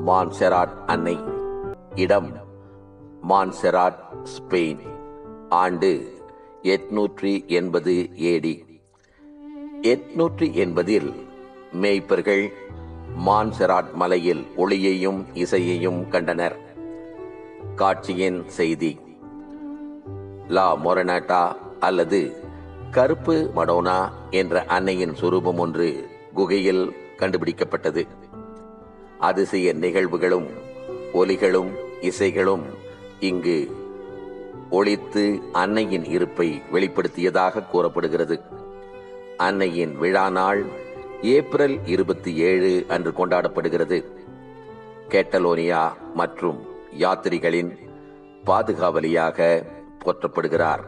Montserrat அன்னை. இடம் Montserrat, Spain. ஆண்டு 880 AD. 880 மேய்ப்பர்கள் மான்செராட் மலையில் ஒளியையும் இசையையும் கண்டனர். காட்சியின் செய்தி: லா மொரனாட்டா அல்லது கருப்பு மடோனா என்ற அன்னையின் சுரூபம் ஒன்று குகையில் கண்டுபிடிக்கப்பட்டது. அதிசய நிகழ்வுகளும் ஒலிகளும் இசைகளும் இங்கு ஒலித்து அன்னையின் இருப்பை வெளிப்படுத்தியதாக கூறப்படுகிறது. அன்னையின் விழா நாள் ஏப்ரல் 27 அன்று கொண்டாடப்படுகிறது. கேட்டலோனியா மற்றும் யாத்திரிகளின் பாதுகாவலியாக போற்றப்படுகிறார்.